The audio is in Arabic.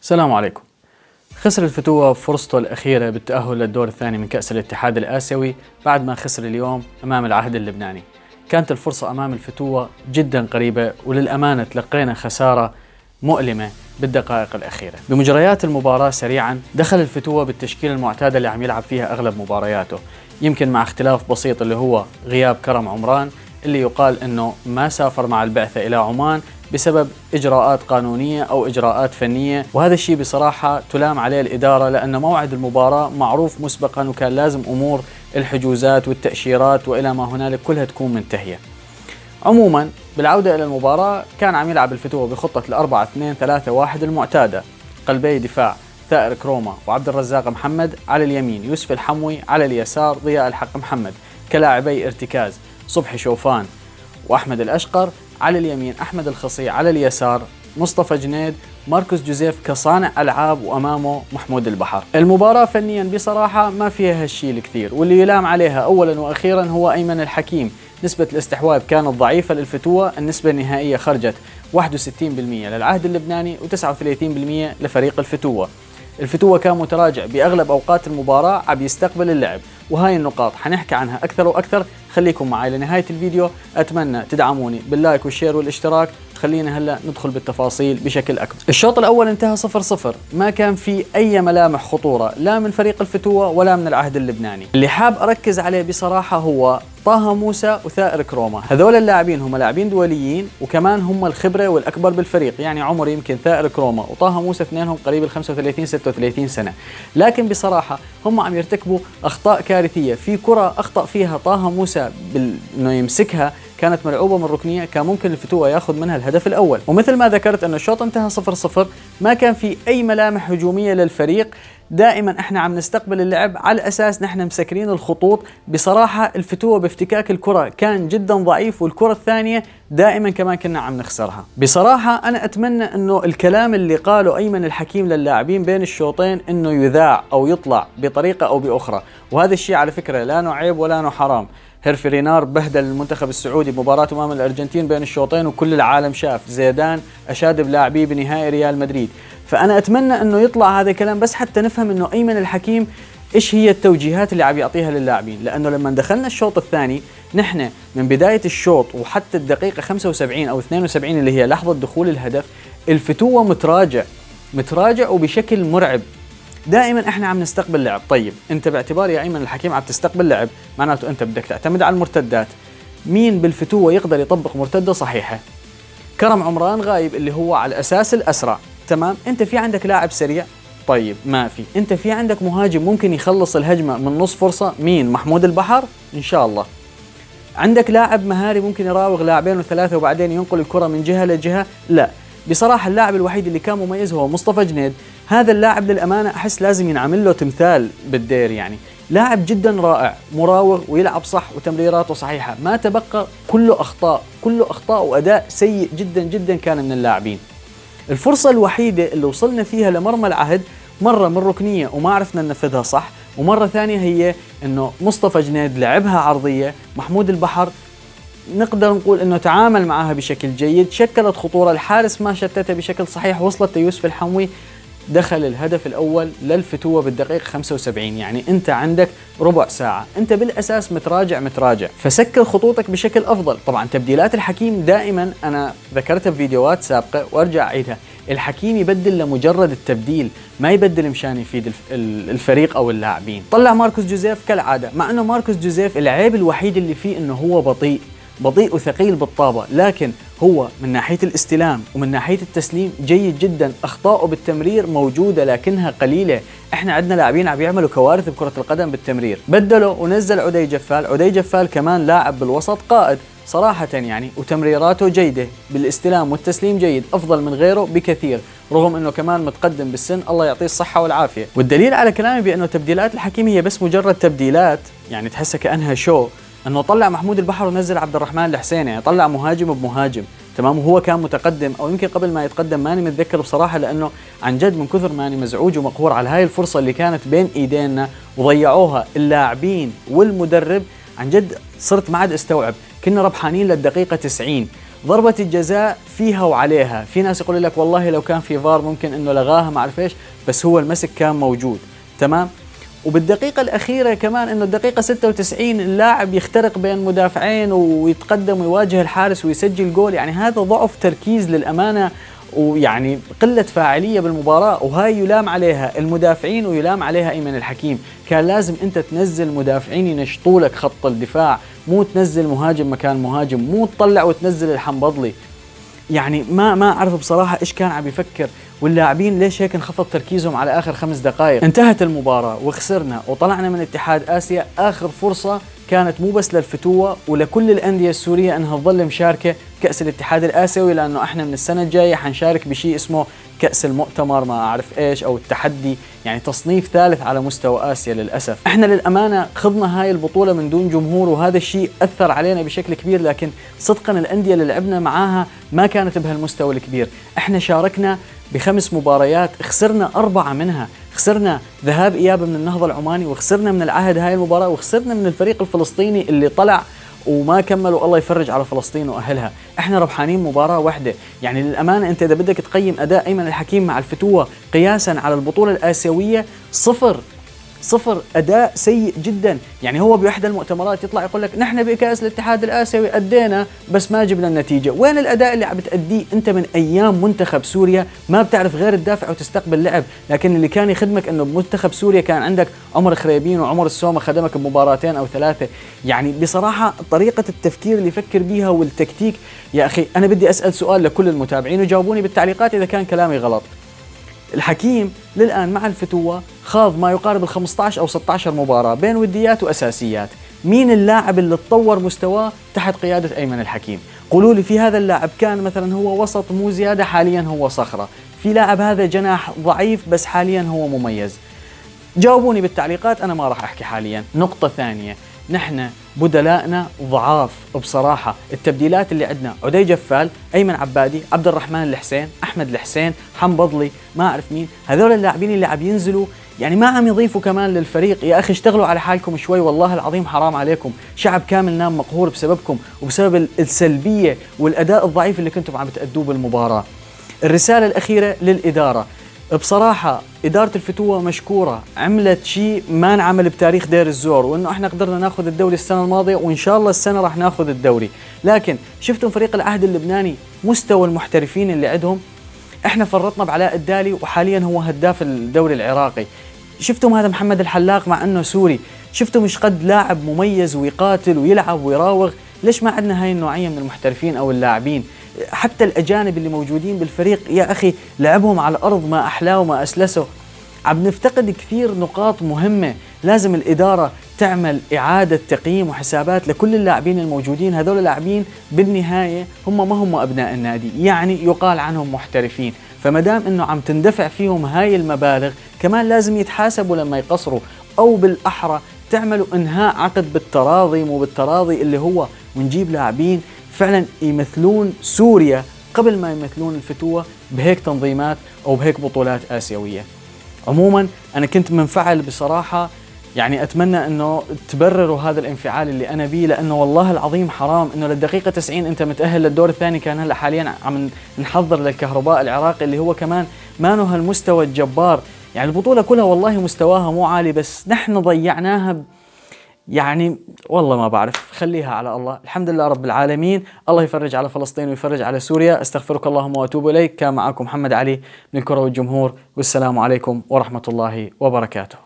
السلام عليكم. خسر الفتوة فرصته الأخيرة بالتأهل للدور الثاني من كأس الاتحاد الآسيوي بعد ما خسر اليوم أمام العهد اللبناني. كانت الفرصة أمام الفتوة جدا قريبة، وللأمانة تلقينا خسارة مؤلمة بالدقائق الأخيرة. بمجريات المباراة سريعا دخل الفتوة بالتشكيلة المعتادة اللي عم يلعب فيها أغلب مبارياته، يمكن مع اختلاف بسيط اللي هو غياب كرم عمران اللي يقال أنه ما سافر مع البعثة إلى عمان بسبب إجراءات قانونية أو إجراءات فنية، وهذا الشيء بصراحة تلام عليه الإدارة، لأن موعد المباراة معروف مسبقا وكان لازم أمور الحجوزات والتأشيرات وإلى ما هنالك كلها تكون منتهية. عموما بالعودة إلى المباراة كان عم يلعب الفتوة بخطة 4-2-3-1 المعتادة، قلبي دفاع ثائر كروما وعبد الرزاق محمد على اليمين، يوسف الحموي على اليسار، ضياء الحق محمد كلاعبي ارتكاز، صبحي شوفان وأحمد الأشقر على اليمين، أحمد الخصي على اليسار، مصطفى جنيد، ماركوس جوزيف كصانع ألعاب، وأمامه محمود البحر. المباراة فنيا بصراحة ما فيها هالشيء الكثير، واللي يلام عليها أولا وأخيرا هو أيمن الحكيم. نسبة الاستحواذ كانت ضعيفة للفتوة، النسبة النهائية خرجت 61% للعهد اللبناني و39% لفريق الفتوة. الفتوة كان متراجع بأغلب أوقات المباراة، عم يستقبل اللعب، وهاي النقاط حنحكي عنها أكثر وأكثر. خليكم معي لنهاية الفيديو، أتمنى تدعموني باللايك والشير والاشتراك. خلينا هلأ ندخل بالتفاصيل بشكل أكبر. الشوط الأول انتهى 0-0، ما كان في أي ملامح خطورة لا من فريق الفتوة ولا من العهد اللبناني. اللي حاب أركز عليه بصراحة هو طه موسى وثائر كروما. هذول اللاعبين هم لاعبين دوليين، وكمان هم الخبرة والأكبر بالفريق، يعني عمر يمكن ثائر كروما وطه موسى اثنينهم قريب ال 35-36 سنة، لكن بصراحة هم عم يرتكبوا أخطاء كارثية. في كرة أخطأ فيها طه موسى إنه يمسكها كانت ملعوبة من ركنية، كان ممكن الفتوة ياخذ منها الهدف الأول. ومثل ما ذكرت أن الشوط انتهى 0-0، ما كان في أي ملامح هجومية للفريق. دائما احنا عم نستقبل اللعب على أساس نحن مسكرين الخطوط. بصراحة الفتوة بافتكاك الكرة كان جدا ضعيف، والكرة الثانية دائما كمان كنا عم نخسرها. بصراحة أنا أتمنى أنه الكلام اللي قاله أيمن الحكيم للاعبين بين الشوطين أنه يذاع أو يطلع بطريقة أو بأخرى، وهذا الشيء على فكرة لا نوع عيب ولا نوع حرام. هيرفي رينار بهدل المنتخب السعودي بمباراة أمام الأرجنتين بين الشوطين، وكل العالم شاف. زيدان أشاد بلاعبيه بنهائي ريال مدريد. فأنا أتمنى أنه يطلع هذا الكلام بس حتى نفهم أنه أيمن الحكيم إيش هي التوجيهات اللي عم يعطيها للاعبين، لأنه لما دخلنا الشوط الثاني نحن من بداية الشوط وحتى الدقيقة 75 أو 72 اللي هي لحظة دخول الهدف، الفتوة متراجع وبشكل مرعب. دائما احنا عم نستقبل لعب. طيب انت باعتبار يا ايمن الحكيم عم تستقبل لعب، معناته انت بدك تعتمد على المرتدات. مين بالفتوة يقدر يطبق مرتدة صحيحة؟ كرم عمران غايب اللي هو على الاساس الاسرع، تمام. انت في عندك لاعب سريع؟ طيب ما في. انت في عندك مهاجم ممكن يخلص الهجمة من نص فرصة؟ مين؟ محمود البحر؟ ان شاء الله. عندك لاعب مهاري ممكن يراوغ لاعبين وثلاثة وبعدين ينقل الكرة من جهة لجهة؟ لا. بصراحة اللاعب الوحيد اللي كان مميز هو مصطفى جنيد. هذا اللاعب للأمانة أحس لازم ينعمل له تمثال بالدير، يعني لاعب جدا رائع، مراوغ ويلعب صح وتمريراته صحيحة، ما تبقى كله أخطاء وأداء سيء جدا جدا كان من اللاعبين. الفرصة الوحيدة اللي وصلنا فيها لمرمى العهد مرة من ركنية وما عرفنا ننفذها صح، ومرة ثانية هي إنه مصطفى جنيد لعبها عرضية، محمود البحر نقدر نقول انه تعامل معها بشكل جيد، شكلت خطورة، الحارس ما شتتها بشكل صحيح، وصلت ليوسف الحموي، دخل الهدف الاول للفتوة بالدقيقة 75. يعني انت عندك ربع ساعة، انت بالاساس متراجع، فسكر خطوطك بشكل افضل. طبعا تبديلات الحكيم دائما انا ذكرتها بفيديوهات سابقة وارجع اعيدها، الحكيم يبدل لمجرد التبديل، ما يبدل مشان يفيد الفريق او اللاعبين. طلع ماركوس جوزيف كالعادة، مع انه ماركوس جوزيف العيب الوحيد اللي فيه انه هو بطيء وثقيل بالطابة، لكن هو من ناحية الاستلام ومن ناحية التسليم جيد جدا. أخطاؤه بالتمرير موجودة لكنها قليلة. احنا عندنا لاعبين عم يعملوا كوارث بكرة القدم بالتمرير. بدلوا ونزل عدي جفال كمان لاعب بالوسط قائد صراحة يعني، وتمريراته جيدة بالاستلام والتسليم جيد، أفضل من غيره بكثير، رغم أنه كمان متقدم بالسن، الله يعطيه الصحة والعافية. والدليل على كلامي بأنه تبديلات الحكيم هي بس مجرد تبديلات، يعني تحسها كأنها شو، انه طلع محمود البحر ونزل عبد الرحمن الحسيني، يعني طلع مهاجم بمهاجم، تمام. وهو كان متقدم، او يمكن قبل ما يتقدم، ماني متذكر بصراحه، لانه عن جد من كثر ماني مزعوج ومقهور على هاي الفرصه اللي كانت بين ايدينا وضيعوها اللاعبين والمدرب. عن جد صرت ما عاد استوعب، كنا ربحانين للدقيقه 90 ضربة الجزاء فيها وعليها، في ناس يقول لك والله لو كان في فار ممكن انه لغاها ما اعرف ايش، بس هو المسك كان موجود. تمام. وبالدقيقة الأخيرة كمان إنه الدقيقة 96 اللاعب يخترق بين مدافعين ويتقدم ويواجه الحارس ويسجل جول، يعني هذا ضعف تركيز للأمانة، ويعني قلة فاعلية بالمباراة، وهاي يلام عليها المدافعين ويلام عليها أيمن الحكيم. كان لازم أنت تنزل مدافعين ينشطوا لك خط الدفاع، مو تنزل مهاجم مكان مهاجم، مو تطلع وتنزل الحنبضلي. يعني ما اعرف بصراحه ايش كان عم يفكر، واللاعبين ليش هيك انخفض تركيزهم على اخر 5 دقائق. انتهت المباراه وخسرنا وطلعنا من اتحاد اسيا. اخر فرصه كانت مو بس للفتوة ولكل الانديه السوريه انها تظل مشاركه كاس الاتحاد الاسيوي، لانه احنا من السنه الجايه حنشارك بشيء اسمه كاس المؤتمر ما اعرف ايش او التحدي، يعني تصنيف ثالث على مستوى اسيا. للاسف احنا للامانه خضنا هاي البطوله من دون جمهور، وهذا الشيء اثر علينا بشكل كبير، لكن صدقا الانديه اللي لعبنا معاها ما كانت بهالمستوى الكبير. احنا شاركنا ب5 مباريات، خسرنا 4 منها، خسرنا ذهاب اياب من النهضه العماني، وخسرنا من العهد هاي المباراه، وخسرنا من الفريق الفلسطيني اللي طلع وما كملوا، الله يفرج على فلسطين واهلها. احنا ربحانين مباراه واحده. يعني للامانه انت اذا بدك تقيم اداء ايمن الحكيم مع الفتوة قياسا على البطوله الاسيويه، صفر، اداء سيء جدا. يعني هو بإحدى المؤتمرات يطلع يقول لك نحن بكأس الاتحاد الآسيوي أدينا بس ما جبنا النتيجة. وين الأداء اللي عم بتأديه انت من ايام منتخب سوريا؟ ما بتعرف غير تدافع وتستقبل لعب، لكن اللي كان يخدمك انه بمنتخب سوريا كان عندك عمر خريبين وعمر السومة خدمك بمباراتين او 3. يعني بصراحة طريقة التفكير اللي يفكر بيها والتكتيك، يا اخي انا بدي اسأل سؤال لكل المتابعين وجاوبوني بالتعليقات اذا كان كلامي غلط. الحكيم للآن مع الفتوة خاض ما يقارب 15 أو 16 مباراة بين وديات وأساسيات. مين اللاعب اللي تطور مستواه تحت قيادة أيمن الحكيم؟ قولوا لي في هذا اللاعب كان مثلا هو وسط مو زيادة، حاليا هو صخرة، في لاعب هذا جناح ضعيف بس حاليا هو مميز. جاوبوني بالتعليقات، أنا ما راح أحكي حاليا. نقطة ثانية، نحن بدلائنا ضعاف بصراحة. التبديلات اللي عندنا عدي جفال، أيمن عبادي، عبد الرحمن الحسين، أحمد الحسين، حنبضلي، ما أعرف مين، هذول اللاعبين اللي عم ينزلوا يعني ما عم يضيفوا كمان للفريق. يا أخي اشتغلوا على حالكم شوي، والله العظيم حرام عليكم. شعب كامل نام مقهور بسببكم وبسبب السلبية والأداء الضعيف اللي كنتم عم بتأدوه بالمباراة. الرسالة الأخيرة للإدارة، بصراحة إدارة الفتوة مشكورة، عملت شيء ما انعمل بتاريخ دير الزور، وإنه إحنا قدرنا ناخذ الدوري السنة الماضية وإن شاء الله السنة راح ناخذ الدوري. لكن شفتم فريق العهد اللبناني مستوى المحترفين اللي عندهم؟ إحنا فرطنا بعلاء الدالي وحاليا هو هداف الدوري العراقي. شفتم هذا محمد الحلاق مع إنه سوري؟ شفتم إيش قد لاعب مميز ويقاتل ويلعب ويراوغ؟ ليش ما عندنا هاي النوعية من المحترفين أو اللاعبين؟ حتى الأجانب اللي موجودين بالفريق يا أخي لعبهم على الأرض ما أحلاه وما أسلسه. عم نفتقد كثير نقاط مهمة، لازم الإدارة تعمل إعادة تقييم وحسابات لكل اللاعبين الموجودين. هذول اللاعبين بالنهاية هم ما هم أبناء النادي، يعني يقال عنهم محترفين، فمدام إنه عم تندفع فيهم هاي المبالغ كمان لازم يتحاسبوا لما يقصروا، أو بالأحرى تعملوا إنهاء عقد بالتراضي، مو بالتراضي اللي هو ونجيب لاعبين فعلا يمثلون سوريا قبل ما يمثلون الفتوة بهيك تنظيمات أو بهيك بطولات آسيوية. عموما أنا كنت منفعل بصراحة، يعني أتمنى أنه تبرروا هذا الانفعال اللي أنا بيه، لأنه والله العظيم حرام أنه للدقيقة 90 أنت متأهل للدور الثاني. كان هلأ حاليا عم نحضر للكهرباء العراقي اللي هو كمان ما له هالمستوى الجبار. يعني البطولة كلها والله مستواها مو عالي، بس نحن ضيعناها يعني والله ما بعرف، خليها على الله. الحمد لله رب العالمين، الله يفرج على فلسطين ويفرج على سوريا. استغفرك اللهم واتوب اليك. كان معكم محمد علي من الكرة والجمهور، والسلام عليكم ورحمة الله وبركاته.